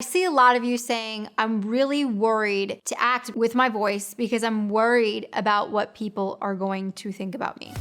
I see a lot of you saying, I'm really worried to act with my voice because I'm worried about what people are going to think about me.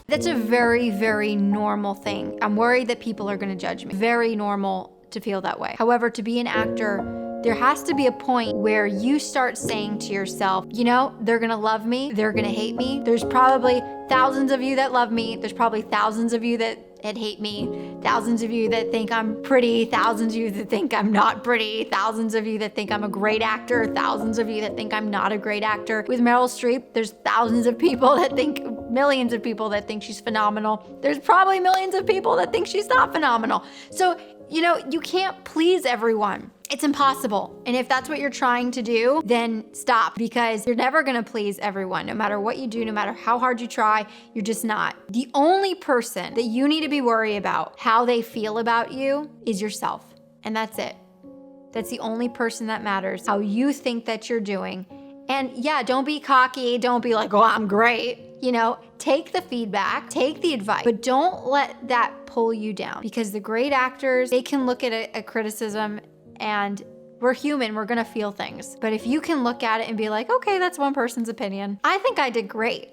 That's a very, very normal thing. I'm worried that people are going to judge me. Very normal to feel that way. However, to be an actor, there has to be a point where you start saying to yourself, you know, they're gonna love me, they're gonna hate me. There's probably thousands of you that love me. There's probably thousands of you that hate me. Thousands of you that think I'm pretty. Thousands of you that think I'm not pretty. Thousands of you that think I'm a great actor. Thousands of you that think I'm not a great actor. With Meryl Streep, there's thousands of people that think, millions of people that think she's phenomenal. There's probably millions of people that think she's not phenomenal. So, you know, you can't please everyone. It's impossible. And if that's what you're trying to do, then stop, because you're never gonna please everyone. No matter what you do, no matter how hard you try, you're just not. The only person that you need to be worried about how they feel about you is yourself. And that's it. That's the only person that matters, how you think that you're doing. And yeah, don't be cocky. Don't be like, oh, I'm great. You know, take the feedback, take the advice, but don't let that pull you down, because the great actors, they can look at a criticism, and we're human, we're gonna feel things. But if you can look at it and be like, okay, that's one person's opinion. I think I did great.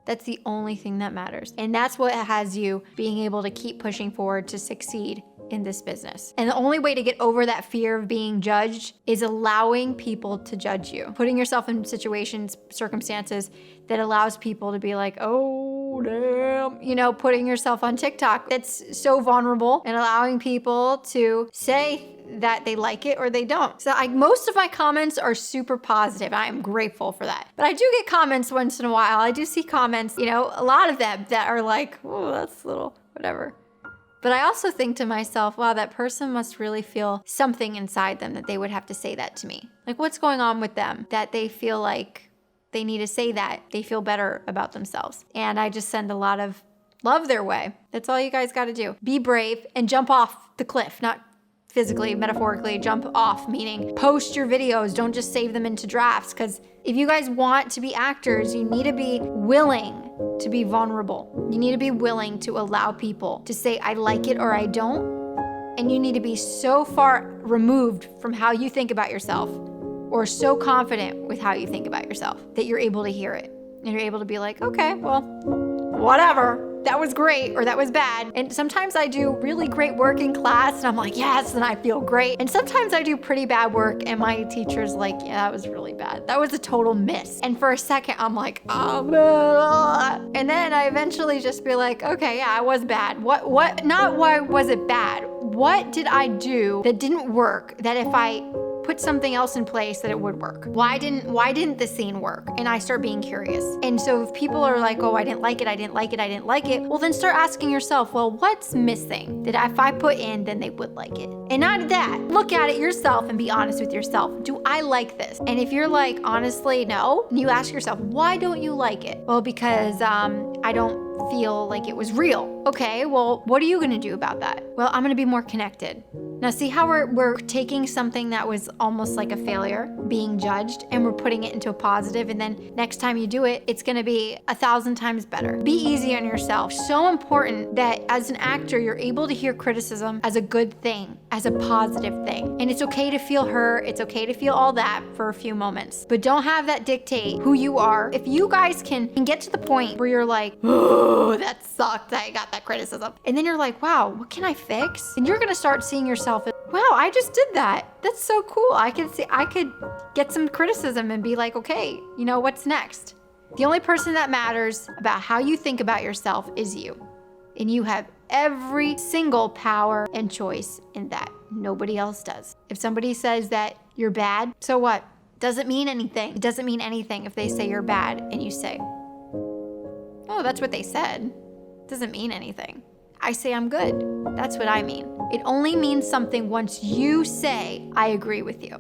That's the only thing that matters. And that's what has you being able to keep pushing forward to succeed in this business. And the only way to get over that fear of being judged is allowing people to judge you. Putting yourself in situations, circumstances that allows people to be like, oh, damn. You know, putting yourself on TikTok, that's so vulnerable, and allowing people to say that they like it or they don't. So most of my comments are super positive. I am grateful for that. But I do get comments once in a while. I do see comments, you know, a lot of them that are like, oh, that's a little whatever. But I also think to myself, wow, that person must really feel something inside them that they would have to say that to me. Like, what's going on with them that they feel like they need to say that? They feel better about themselves. And I just send a lot of love their way. That's all you guys got to do. Be brave and jump off the cliff, not physically, metaphorically, jump off, meaning post your videos. Don't just save them into drafts, because if you guys want to be actors, you need to be willing to be vulnerable. You need to be willing to allow people to say, I like it or I don't. And you need to be so far removed from how you think about yourself, or so confident with how you think about yourself, that you're able to hear it. And you're able to be like, okay, well, whatever. That was great or that was bad. And sometimes I do really great work in class and I'm like, yes, and I feel great. And sometimes I do pretty bad work and my teacher's like, yeah, that was really bad. That was a total miss. And for a second, I'm like, oh, and then I eventually just be like, okay, yeah, I was bad. Not why was it bad? What did I do that didn't work, that if I put something else in place that it would work? Why didn't the scene work? And I start being curious. And so if people are like, oh, I didn't like it, well then start asking yourself, well, what's missing that if I put in, then they would like it? And not that, look at it yourself and be honest with yourself. Do I like this? And if you're like, honestly, no, and you ask yourself, why don't you like it? Well, because I don't feel like it was real. Okay, well, what are you gonna do about that? Well, I'm gonna be more connected. Now see how we're taking something that was almost like a failure, being judged, and we're putting it into a positive, and then next time you do it, it's gonna be 1,000 times better. Be easy on yourself. So important that as an actor, you're able to hear criticism as a good thing, as a positive thing. And it's okay to feel hurt, it's okay to feel all that for a few moments, but don't have that dictate who you are. If you guys can get to the point where you're like, oh, that sucked, I got that criticism. And then you're like, wow, what can I fix? And you're gonna start seeing yourself as, wow, I just did that. That's so cool. I could get some criticism and be like, okay, you know, what's next? The only person that matters about how you think about yourself is you. And you have every single power and choice in that. Nobody else does. If somebody says that you're bad, so what? Doesn't mean anything. It doesn't mean anything if they say you're bad and you say, oh, that's what they said. Doesn't mean anything. I say I'm good. That's what I mean. It only means something once you say, I agree with you.